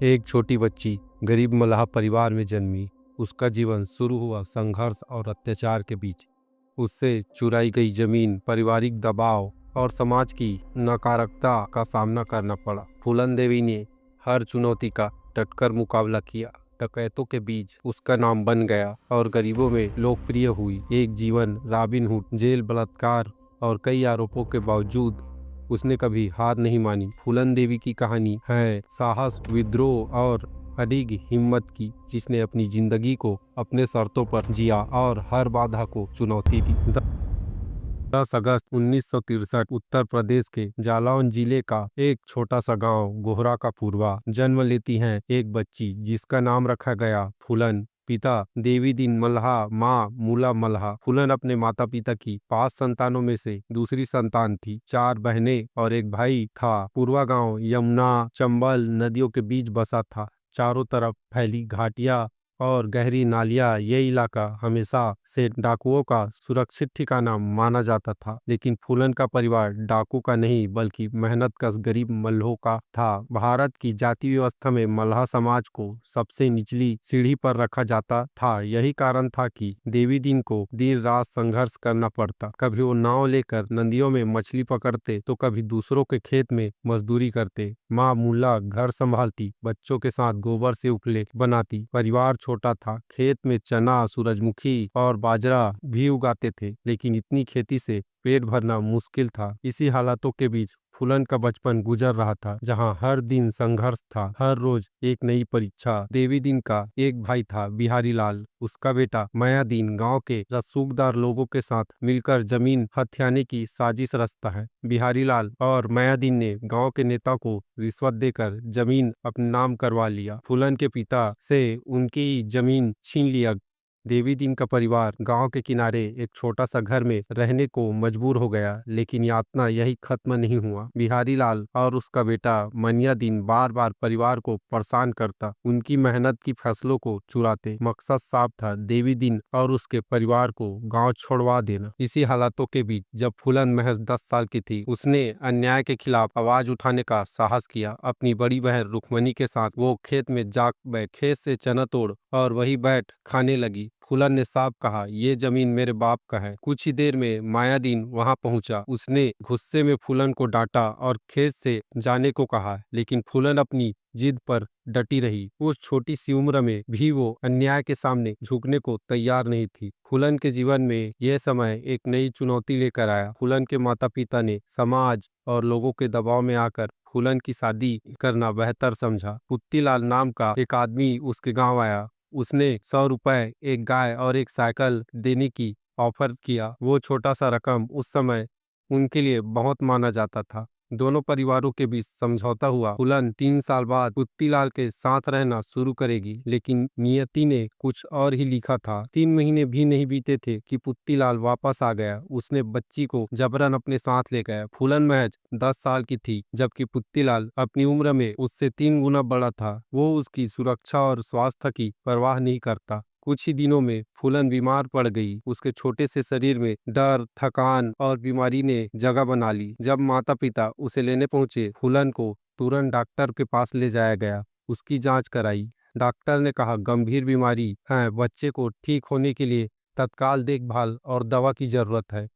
एक छोटी बच्ची गरीब मल्लाह परिवार में जन्मी। उसका जीवन शुरू हुआ संघर्ष और अत्याचार के बीच। उससे चुराई गई जमीन, पारिवारिक दबाव और समाज की नकारात्मकता का सामना करना पड़ा। फूलन देवी ने हर चुनौती का डटकर मुकाबला किया। डकैतों के बीच उसका नाम बन गया और गरीबों में लोकप्रिय हुई। एक जीवन रॉबिन हुड, जेल, बलात्कार और कई आरोपों के बावजूद उसने कभी हार नहीं मानी। फूलन देवी की कहानी है साहस, विद्रोह और अडिग हिम्मत की, जिसने अपनी जिंदगी को अपने शर्तों पर जिया और हर बाधा को चुनौती दी। 10 अगस्त 1963 उत्तर प्रदेश के जालौन जिले का एक छोटा सा गांव गोहरा का पूर्वा जन्म लेती है एक बच्ची जिसका नाम रखा गया फूलन। पिता देवी दीन मल्हा, माँ मूला मल्हा। फूलन अपने माता पिता की 5 संतानों में से दूसरी संतान थी। 4 बहनें और एक भाई था। पूर्वा गांव यमुना चंबल नदियों के बीच बसा था। चारों तरफ फैली घाटियां और गहरी नालियां। ये इलाका हमेशा से डाकुओं का सुरक्षित ठिकाना माना जाता था, लेकिन फूलन का परिवार डाकू का नहीं बल्कि मेहनतकश गरीब मल्लों का था। भारत की जाति व्यवस्था में मल्लाह समाज को सबसे निचली सीढ़ी पर रखा जाता था। यही कारण था कि देवी दीन को दिन रात संघर्ष करना पड़ता। कभी वो नाव लेकर नदियों में मछली पकड़ते तो कभी दूसरों के खेत में मजदूरी करते। माँ मुल्ला घर संभालती, बच्चों के साथ गोबर से उपले बनाती। परिवार छोटा था। खेत में चना, सूरजमुखी और बाजरा भी उगाते थे, लेकिन इतनी खेती से पेट भरना मुश्किल था। इसी हालातों के बीच फूलन का बचपन गुजर रहा था, जहां हर दिन संघर्ष था, हर रोज एक नई परीक्षा। देवी दीन का एक भाई था, बिहारी लाल। उसका बेटा मायादीन गांव के रसूखदार लोगों के साथ मिलकर जमीन हथियाने की साजिश रचता है। बिहारी लाल और मायादीन ने गांव के नेता को रिश्वत देकर जमीन अपने नाम करवा लिया। फूलन के पिता से उनकी जमीन छीन लिया। देवी दीन का परिवार गांव के किनारे एक छोटा सा घर में रहने को मजबूर हो गया, लेकिन यातना यही खत्म नहीं हुआ। बिहारी लाल और उसका बेटा मनिया दीन बार बार परिवार को परेशान करता, उनकी मेहनत की फसलों को चुराते। मकसद साफ था, देवी दीन और उसके परिवार को गांव छोड़वा देना। इसी हालातों के बीच जब फूलन महज 10 साल की थी, उसने अन्याय के खिलाफ आवाज उठाने का साहस किया। अपनी बड़ी बहन रुक्मणी के साथ वो खेत में जा बैठ खेत से चना तोड़ और वही बैठ खाने लगी। फूलन ने साफ कहा, ये जमीन मेरे बाप का है। कुछ ही देर में मायादीन वहां पहुंचा। उसने गुस्से में फूलन को डांटा और खेत से जाने को कहा, लेकिन फूलन अपनी जिद पर डटी रही। उस छोटी सी उम्र में भी वो अन्याय के सामने झुकने को तैयार नहीं थी। फूलन के जीवन में यह समय एक नई चुनौती लेकर आया। फूलन के माता पिता ने समाज और लोगों के दबाव में आकर फूलन की शादी करना बेहतर समझा। पुत्तीलाल नाम का एक आदमी उसके गांव आया। उसने 100 रुपए, एक गाय और एक साइकिल देने की ऑफर किया। वो छोटा सा रकम उस समय उनके लिए बहुत माना जाता था। दोनों परिवारों के बीच समझौता हुआ। फूलन 3 साल बाद पुत्तीलाल के साथ रहना शुरू करेगी, लेकिन नियति ने कुछ और ही लिखा था। 3 महीने भी नहीं बीते थे कि पुत्तीलाल वापस आ गया। उसने बच्ची को जबरन अपने साथ ले गया। फूलन महज 10 साल की थी, जबकि पुत्तीलाल अपनी उम्र में उससे 3 गुना बड़ा था। वो उसकी सुरक्षा और स्वास्थ्य की परवाह नहीं करता। कुछ ही दिनों में फूलन बीमार पड़ गई। उसके छोटे से शरीर में डर, थकान और बीमारी ने जगह बना ली। जब माता पिता उसे लेने पहुंचे, फूलन को तुरंत डॉक्टर के पास ले जाया गया। उसकी जांच कराई। डॉक्टर ने कहा, गंभीर बीमारी है, बच्चे को ठीक होने के लिए तत्काल देखभाल और दवा की जरूरत है।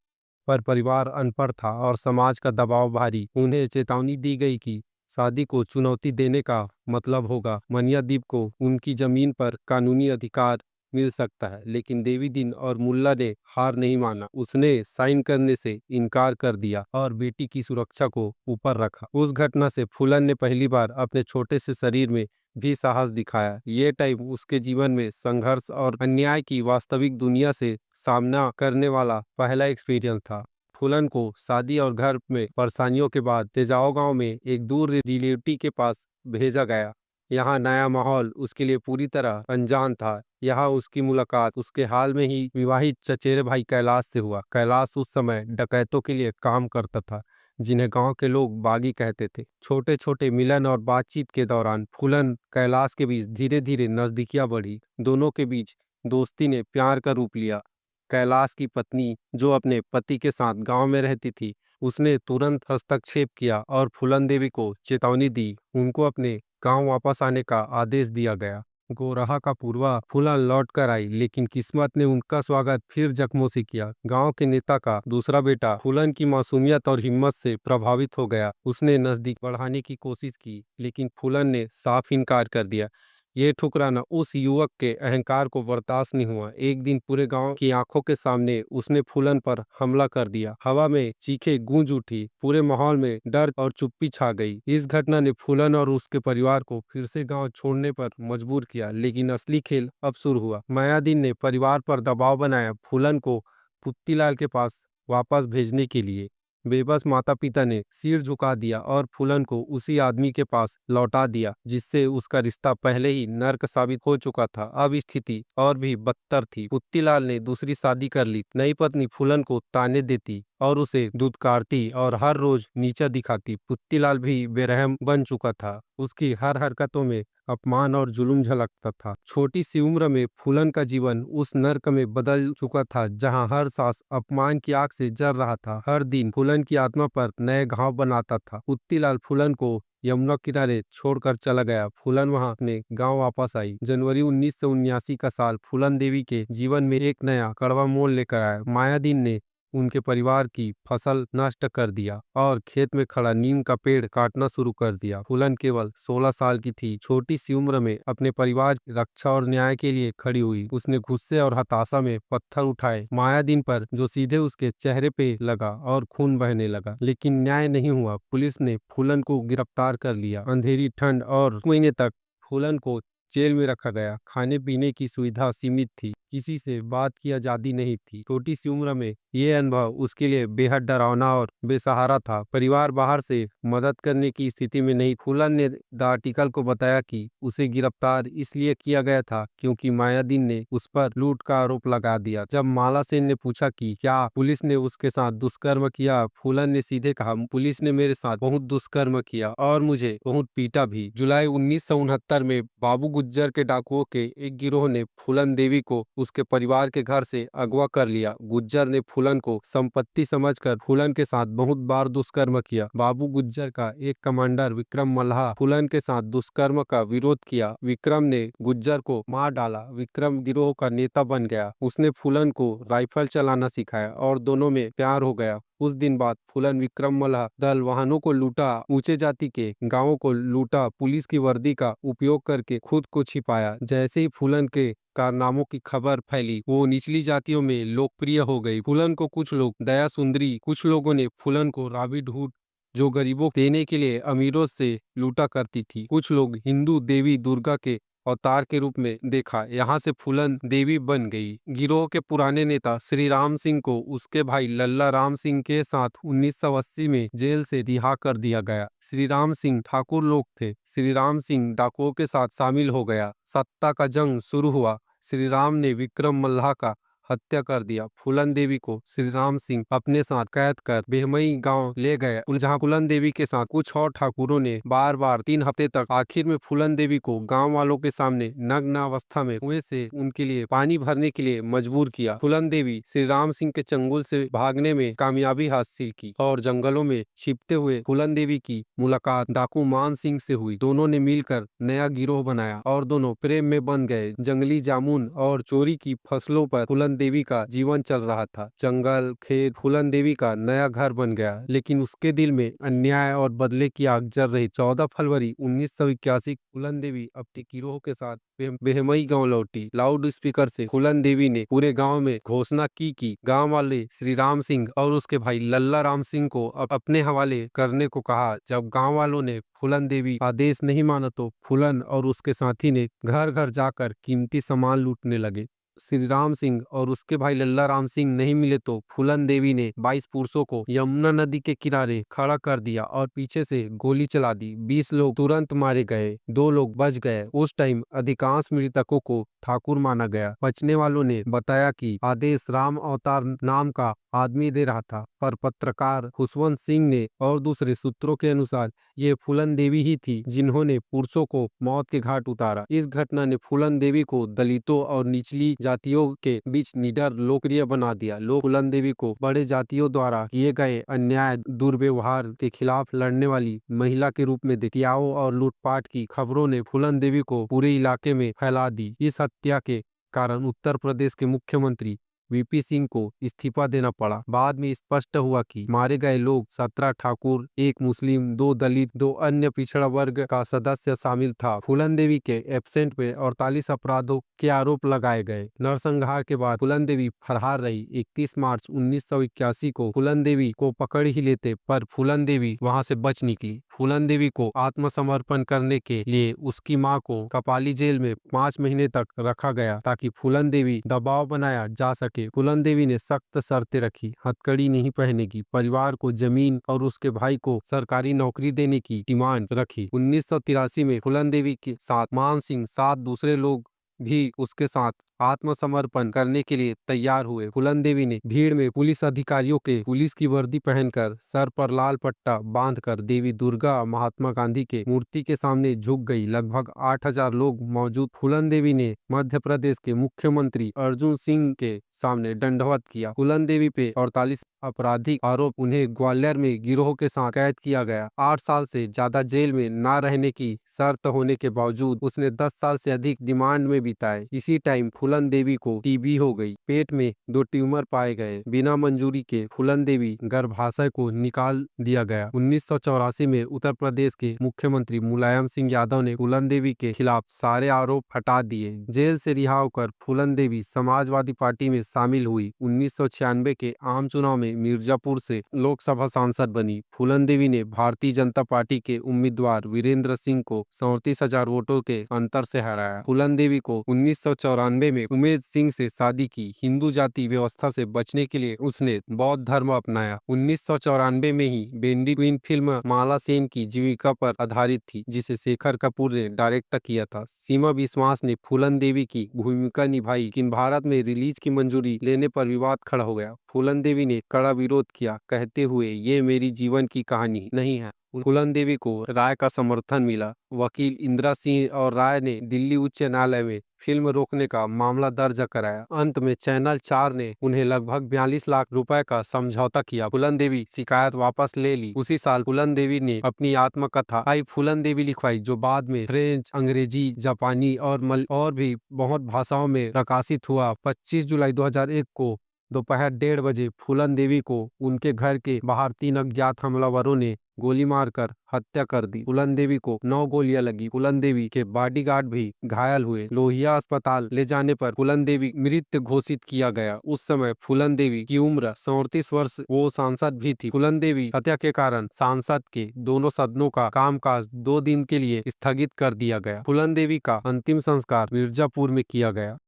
पर परिवार अनपढ़ था और समाज का दबाव भारी। उन्हें चेतावनी दी गई कि शादी को चुनौती देने का मतलब होगा मनियादीप को उनकी जमीन पर कानूनी अधिकार मिल सकता है। लेकिन देवी दीन और मुल्ला ने हार नहीं माना। उसने साइन करने से इनकार कर दिया और बेटी की सुरक्षा को ऊपर रखा। उस घटना से फूलन ने पहली बार अपने छोटे से शरीर में भी साहस दिखाया। ये टाइम उसके जीवन में संघर्ष और अन्याय की वास्तविक दुनिया से सामना करने वाला पहला एक्सपीरियंस था। फूलन को शादी और घर में परेशानियों के बाद तेजाओ गांव में एक दूर रिलेटिव के पास भेजा गया। यहाँ नया माहौल उसके लिए पूरी तरह अनजान था। यहाँ उसकी मुलाकात उसके हाल में ही विवाहित चचेरे भाई कैलाश से हुआ। कैलाश उस समय डकैतों के लिए काम करता था, जिन्हें गांव के लोग बागी कहते थे। छोटे छोटे मिलन और बातचीत के दौरान फूलन कैलाश के बीच धीरे धीरे नजदीकियां बढ़ी। दोनों के बीच दोस्ती ने प्यार का रूप लिया। कैलाश की पत्नी, जो अपने पति के साथ गांव में रहती थी, उसने तुरंत हस्तक्षेप किया और फूलन देवी को चेतावनी दी। उनको अपने गांव वापस आने का आदेश दिया गया। गोरहा का पूर्वा फूलन लौट कर आई, लेकिन किस्मत ने उनका स्वागत फिर जख्मों से किया। गांव के नेता का दूसरा बेटा फूलन की मासूमियत और हिम्मत से प्रभावित हो गया। उसने नजदीक बढ़ाने की कोशिश की, लेकिन फूलन ने साफ इनकार कर दिया। ये ठुकराना उस युवक के अहंकार को बर्दाश्त नहीं हुआ। एक दिन पूरे गांव की आंखों के सामने उसने फूलन पर हमला कर दिया। हवा में चीखें गूंज उठी, पूरे माहौल में डर और चुप्पी छा गई। इस घटना ने फूलन और उसके परिवार को फिर से गांव छोड़ने पर मजबूर किया, लेकिन असली खेल अब शुरू हुआ। मायादीन ने परिवार पर दबाव बनाया फूलन को पुत्तीलाल के पास वापस भेजने के लिए। बेबस माता पिता ने सिर झुका दिया और फूलन को उसी आदमी के पास लौटा दिया जिससे उसका रिश्ता पहले ही नर्क साबित हो चुका था। अब स्थिति और भी बदतर थी। पुत्तीलाल ने दूसरी शादी कर ली। नई पत्नी फूलन को ताने देती और उसे दुत्कारती और हर रोज नीचा दिखाती। पुत्तीलाल भी बेरहम बन चुका था। उसकी हर हरकतों में अपमान और जुल्म झलकता था। छोटी सी उम्र में फूलन का जीवन उस नर्क में बदल चुका था जहां हर सांस अपमान की आग से जल रहा था। हर दिन फूलन की आत्मा पर नए घाव बनाता था। पुत्तीलाल फूलन को यमुना किनारे छोड़कर चला गया। फूलन वहां अपने गांव वापस आई। जनवरी 1979 का साल फूलन देवी के जीवन में एक नया कड़वा मोड़ लेकर आया। मायादीन ने उनके परिवार की फसल नष्ट कर दिया और खेत में खड़ा नीम का पेड़ काटना शुरू कर दिया। फूलन केवल 16 साल की थी। छोटी सी उम्र में अपने परिवार की रक्षा और न्याय के लिए खड़ी हुई। उसने गुस्से और हताशा में पत्थर उठाए मायादीन पर, जो सीधे उसके चेहरे पे लगा और खून बहने लगा। लेकिन न्याय नहीं हुआ। पुलिस ने फूलन को गिरफ्तार कर लिया। अंधेरी ठंड और महीने तक फूलन को जेल में रखा गया। खाने पीने की सुविधा सीमित थी। किसी से बात की आजादी नहीं थी। छोटी सी उम्र में ये अनुभव उसके लिए बेहद डरावना और बेसहारा था। परिवार बाहर से मदद करने की स्थिति में नहीं। फूलन ने द आर्टिकल को बताया कि उसे गिरफ्तार इसलिए किया गया था क्योंकि मायादीन ने उस पर लूट का आरोप लगा दिया। जब माला सेन ने पूछा कि क्या पुलिस ने उसके साथ दुष्कर्म किया, फूलन ने सीधे कहा, पुलिस ने मेरे साथ बहुत दुष्कर्म किया और मुझे बहुत पीटा भी। जुलाई 1969 में बाबू गुज्जर के डाकुओं के एक गिरोह ने फूलन देवी को उसके परिवार के घर से अगवा कर लिया। गुज्जर ने फूलन को संपत्ति समझकर फूलन के साथ बहुत बार दुष्कर्म किया। बाबू गुज्जर का एक कमांडर विक्रम मल्हा फूलन के साथ दुष्कर्म का विरोध किया। विक्रम ने गुज्जर को मार डाला। विक्रम गिरोह का नेता बन गया। उसने फूलन को राइफल चलाना सिखाया और दोनों में प्यार हो गया। उस दिन बाद फूलन विक्रम मल्हा दल वाहनों को लूटा, ऊंचे जाति के गांवों को लूटा, पुलिस की वर्दी का उपयोग करके खुद को छिपाया। जैसे ही फूलन के कारनामों की खबर फैली, वो निचली जातियों में लोकप्रिय हो गई। फूलन को कुछ लोग दया सुंदरी, कुछ लोगों ने फूलन को रॉबिन हुड, जो गरीबों को देने के लिए अमीरों से लूटा करती थी, कुछ लोग हिंदू देवी दुर्गा के अवतार के रूप में देखा। यहाँ से फूलन देवी बन गई। गिरोह के पुराने नेता श्री राम सिंह को उसके भाई लल्ला राम सिंह के साथ 1980 में जेल से रिहा कर दिया गया। श्री राम सिंह ठाकुर लोग थे। श्री राम सिंह डाकुओं के साथ शामिल हो गया। सत्ता का जंग शुरू हुआ। श्री राम ने विक्रम मल्हा का हत्या कर दिया। फूलन देवी को श्री राम सिंह अपने साथ कैद कर बेहमई गांव ले गए, जहां फूलन देवी के साथ कुछ और ठाकुरों ने बार बार 3 हफ्ते तक आखिर में फूलन देवी को गांव वालों के सामने नग्न अवस्था में कुएं से उनके लिए पानी भरने के लिए मजबूर किया। फूलन देवी श्री राम सिंह के चंगुल से भागने में कामयाबी हासिल की और जंगलों में छिपते हुए फूलन देवी की मुलाकात डाकू मान सिंह से हुई। दोनों ने मिलकर नया गिरोह बनाया और दोनों प्रेम में बन गए। जंगली जामुन और चोरी की फसलों पर फूलन देवी का जीवन चल रहा था। जंगल खेत फूलन देवी का नया घर बन गया, लेकिन उसके दिल में अन्याय और बदले की आग जल रही। 14 फरवरी 1981 फूलन देवी अपने गिरोह के साथ बेहमई गांव लौटी। लाउड स्पीकर से फूलन देवी ने पूरे गांव में घोषणा की कि गांव वाले श्री राम सिंह और उसके भाई लल्ला राम सिंह को अपने हवाले करने को कहा। जब गांव वालों ने फूलन देवी आदेश नहीं माना तो फूलन और उसके साथी ने घर घर जाकर कीमती सामान लूटने लगे। श्री राम सिंह और उसके भाई लल्ला राम सिंह नहीं मिले तो फूलन देवी ने 22 पुरुषों को यमुना नदी के किनारे खड़ा कर दिया और पीछे से गोली चला दी। 20 लोग तुरंत मारे गए, 2 लोग बच गए। उस टाइम अधिकांश मृतकों को ठाकुर माना गया। बचने वालों ने बताया कि आदेश राम अवतार नाम का आदमी दे रहा था, पर पत्रकार खुशवंत सिंह ने और दूसरे सूत्रों के अनुसार ये फूलन देवी ही थी जिन्होंने पुरुषों को मौत के घाट उतारा। इस घटना ने फूलन देवी को दलितों और निचली जातियों के बीच निडर लोकप्रिय बना दिया। लोग फूलन देवी को बड़े जातियों द्वारा किए गए अन्याय दुर्व्यवहार के खिलाफ लड़ने वाली महिला के रूप में हत्याओं और लूटपाट की खबरों ने फूलन देवी को पूरे इलाके में फैला दी। इस हत्या के कारण उत्तर प्रदेश के मुख्यमंत्री वीपी सिंह को इस्तीफा देना पड़ा। बाद में स्पष्ट हुआ कि मारे गए लोग 17 ठाकुर, 1 मुस्लिम, 2 दलित, 2 अन्य पिछड़ा वर्ग का सदस्य शामिल था। फूलन देवी के एब्सेंट में 48 अपराधों के आरोप लगाए गए। नरसंहार के बाद फूलन देवी फरार रही। 31 मार्च 1981 को फूलन देवी को पकड़ ही लेते, पर फूलन देवी वहां से बच निकली। फूलन देवी को आत्मसमर्पण करने के लिए उसकी मां को कपाली जेल में 5 महीने तक रखा गया ताकि फूलन देवी दबाव बनाया जा सके। फूलन देवी ने सख्त शर्तें रखी। हथकड़ी नहीं पहनेगी, परिवार को जमीन और उसके भाई को सरकारी नौकरी देने की डिमांड रखी। 1983 में फूलन देवी के साथ मान सिंह 7 दूसरे लोग भी उसके साथ आत्मसमर्पण करने के लिए तैयार हुए। फूलन देवी ने भीड़ में पुलिस अधिकारियों के पुलिस की वर्दी पहनकर सर पर लाल पट्टा बांधकर देवी दुर्गा महात्मा गांधी के मूर्ति के सामने झुक गई। लगभग 8000 लोग मौजूद। फूलन देवी ने मध्य प्रदेश के मुख्यमंत्री अर्जुन सिंह के सामने दंडवत किया। फूलन देवी पे 48 आपराधिक आरोप। उन्हें ग्वालियर में गिरोह के साथ कैद किया गया। 8 साल से ज्यादा जेल में न रहने की शर्त होने के बावजूद उसने 10 साल से अधिक रिमांड में बिताए। इसी टाइम फूलन देवी को टीबी हो गई। पेट में 2 ट्यूमर पाए गए। बिना मंजूरी के फूलन देवी गर्भाशय को निकाल दिया गया। 1984 में उत्तर प्रदेश के मुख्यमंत्री मुलायम सिंह यादव ने फूलन देवी के खिलाफ सारे आरोप हटा दिए। जेल से रिहा होकर फूलन देवी समाजवादी पार्टी में शामिल हुई। 1996 के आम चुनाव में मिर्जापुर से लोकसभा सांसद बनी। फूलन देवी ने भारतीय जनता पार्टी के उम्मीदवार वीरेंद्र सिंह को 37,000 वोटों के अंतर से हराया। फूलन देवी को 1994 में उमेद सिंह से शादी की। हिंदू जाति व्यवस्था से बचने के लिए उसने बौद्ध धर्म अपनाया। 1994 में ही बेंडी क्वीन फिल्म माला सेन की जीविका पर आधारित थी, जिसे शेखर कपूर ने डायरेक्ट किया था। सीमा विश्वास ने फूलन देवी की भूमिका निभाई, लेकिन भारत में रिलीज की मंजूरी लेने पर विवाद खड़ा हो गया। फूलन देवी ने कड़ा विरोध किया, कहते हुए ये मेरी जीवन की कहानी नहीं है। फूलन देवी को राय का समर्थन मिला। वकील इंदिरा सिंह और राय ने दिल्ली उच्च न्यायालय में फिल्म रोकने का मामला दर्ज कराया। अंत में चैनल 4 ने उन्हें लगभग 42 लाख रुपए का समझौता किया। फूलन देवी शिकायत वापस ले ली। उसी साल फूलन देवी ने अपनी आत्मकथा आई फूलन देवी लिखवाई, जो बाद में फ्रेंच, अंग्रेजी, जापानी और भी बहुत भाषाओं में प्रकाशित हुआ। 25 जुलाई 2001 को दोपहर 1:30 बजे फूलन देवी को उनके घर के बाहर 3 अज्ञात हमलावरों ने गोली मारकर हत्या कर दी। फूलन देवी को 9 गोलियां लगी। फूलन देवी के बॉडीगार्ड भी घायल हुए। लोहिया अस्पताल ले जाने पर फूलन देवी मृत घोषित किया गया। उस समय फूलन देवी की उम्र 37 वर्ष। वो सांसद भी थी। फूलन देवी हत्या के कारण सांसद के दोनों सदनों का कामकाज 2 दिन के लिए स्थगित कर दिया गया। फूलन देवी का अंतिम संस्कार मिर्जापुर में किया गया।